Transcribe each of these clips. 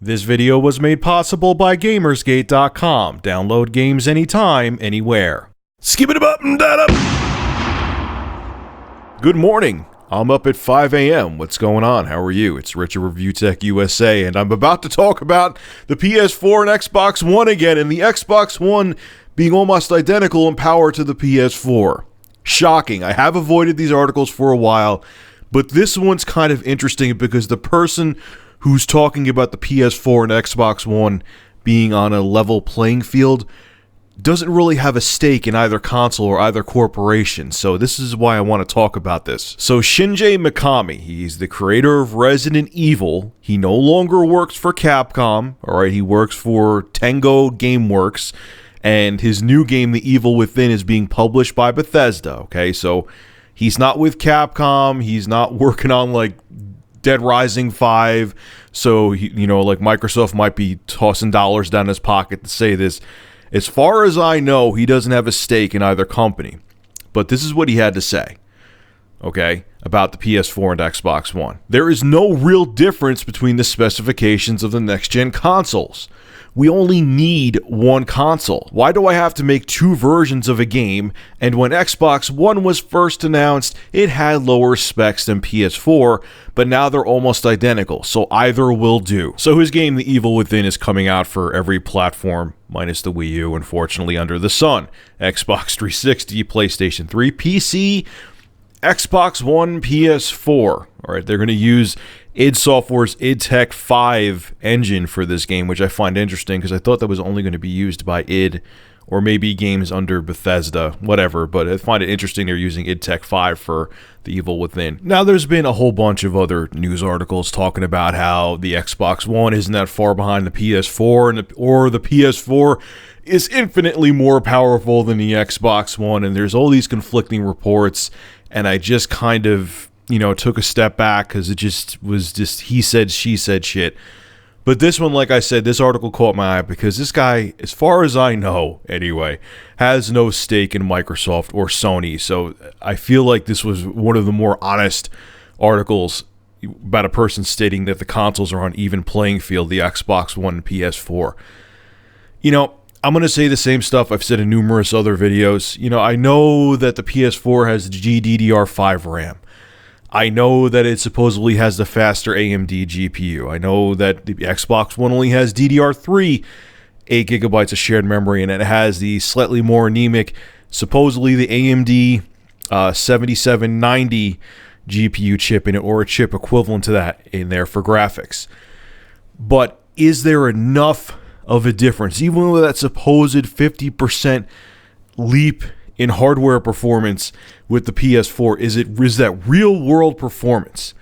This video was made possible by GamersGate.com. Download games anytime, anywhere. Skip it up and that up. Good morning. I'm up at 5 a.m. What's going on? How are you? It's Richard Review Tech USA, and I'm about to talk about the PS4 and Xbox One again, and the Xbox One being almost identical in power to the PS4. Shocking. I have avoided these articles for a while, but this one's kind of interesting because the person who's talking about the PS4 and Xbox One being on a level playing field doesn't really have a stake in either console or either corporation, so this is why I want to talk about this. So Shinji Mikami, he's the creator of Resident Evil. He no longer works for Capcom, alright, he works for Tango Gameworks, and his new game, The Evil Within, is being published by Bethesda, okay? So he's not with Capcom, he's not working on, like, Dead Rising 5, so, like, Microsoft might be tossing dollars down his pocket to say this. As far as I know, he doesn't have a stake in either company. But this is what he had to say, okay, about the PS4 and Xbox One. There is no real difference between the specifications of the next-gen consoles. We only need one console. Why do I have to make two versions of a game? And when Xbox One was first announced, it had lower specs than PS4, but now they're almost identical, so either will do. So his game, The Evil Within, is coming out for every platform, minus the Wii U, unfortunately, under the sun. Xbox 360, PlayStation 3, PC, Xbox One, PS4. Alright, they're going to use id Software's id Tech 5 engine for this game, which I find interesting because I thought that was only going to be used by id or maybe games under Bethesda, whatever, but I find it interesting they're using id Tech 5 for The Evil Within. Now, there's been a whole bunch of other news articles talking about how the Xbox One isn't that far behind the PS4, or the PS4 is infinitely more powerful than the Xbox One, and there's all these conflicting reports, and I just kind of took a step back because it was he said, she said shit. But this one, like I said, this article caught my eye because this guy, as far as I know anyway, has no stake in Microsoft or Sony. So I feel like this was one of the more honest articles about a person stating that the consoles are on even playing field, the Xbox One and PS4. I'm going to say the same stuff I've said in numerous other videos. I know that the PS4 has GDDR5 RAM. I know that it supposedly has the faster AMD GPU. I know that the Xbox One only has DDR3, 8 gigabytes of shared memory, and it has the slightly more anemic, supposedly the AMD 7790 GPU chip in it, or a chip equivalent to that in there for graphics. But is there enough of a difference, even with that supposed 50% leap in hardware performance with the PS4? Is that real world performance?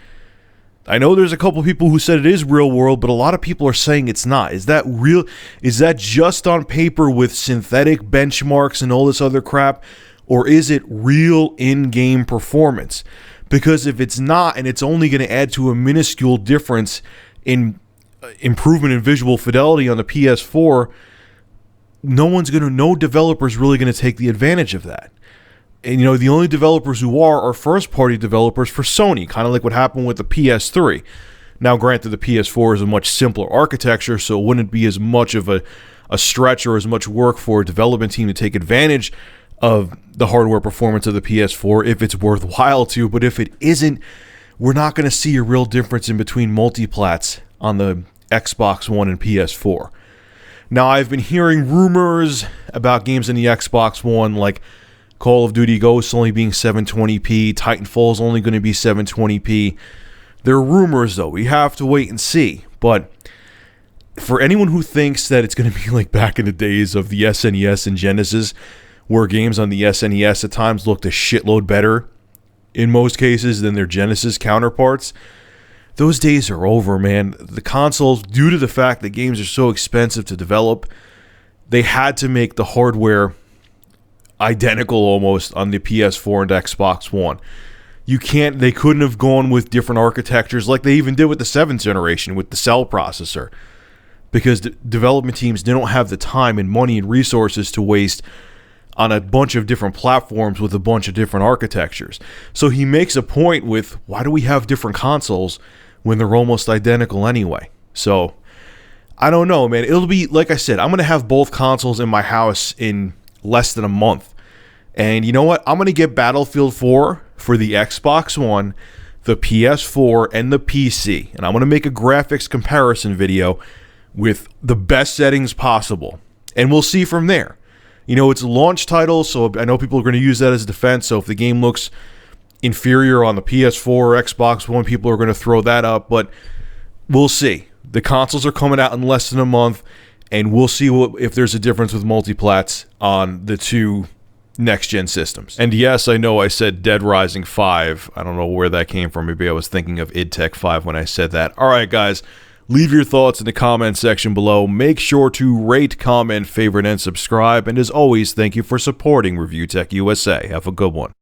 I know there's a couple people who said it is real world, but a lot of people are saying it's not. Is that real? Is that just on paper with synthetic benchmarks and all this other crap? Or is it real in-game performance? Because if it's not, and it's only going to add to a minuscule difference in improvement in visual fidelity on the PS4, no developer's really going to take the advantage of that. And the only developers who are first-party developers for Sony, kind of like what happened with the PS3. Now, granted, the PS4 is a much simpler architecture, so it wouldn't be as much of a stretch or as much work for a development team to take advantage of the hardware performance of the PS4 if it's worthwhile to. But if it isn't, we're not going to see a real difference in between multiplats on the Xbox One and PS4. Now, I've been hearing rumors about games in the Xbox One, like Call of Duty Ghosts only being 720p, Titanfall's only going to be 720p. They're rumors, though. We have to wait and see. But for anyone who thinks that it's going to be like back in the days of the SNES and Genesis, where games on the SNES at times looked a shitload better, in most cases, than their Genesis counterparts, those days are over, man. The consoles, due to the fact that games are so expensive to develop, they had to make the hardware identical almost on the PS4 and Xbox One. They couldn't have gone with different architectures like they even did with the 7th generation with the cell processor, because the development teams didn't have the time and money and resources to waste on a bunch of different platforms with a bunch of different architectures. So he makes a point with, why do we have different consoles when they're almost identical anyway? So I don't know, man. It'll be, like I said, I'm going to have both consoles in my house in less than a month. And you know what? I'm going to get Battlefield 4 for the Xbox One, the PS4, and the PC. And I'm going to make a graphics comparison video with the best settings possible. And we'll see from there. You know, it's a launch title, so I know people are going to use that as defense. So if the game looks inferior on the PS4 or Xbox One, people are going to throw that up. But we'll see. The consoles are coming out in less than a month, and we'll see if there's a difference with multiplats on the two next-gen systems. And yes, I know I said Dead Rising 5. I don't know where that came from. Maybe I was thinking of id Tech 5 when I said that. All right, guys. Leave your thoughts in the comment section below. Make sure to rate, comment, favorite, and subscribe. And as always, thank you for supporting Review Tech USA. Have a good one.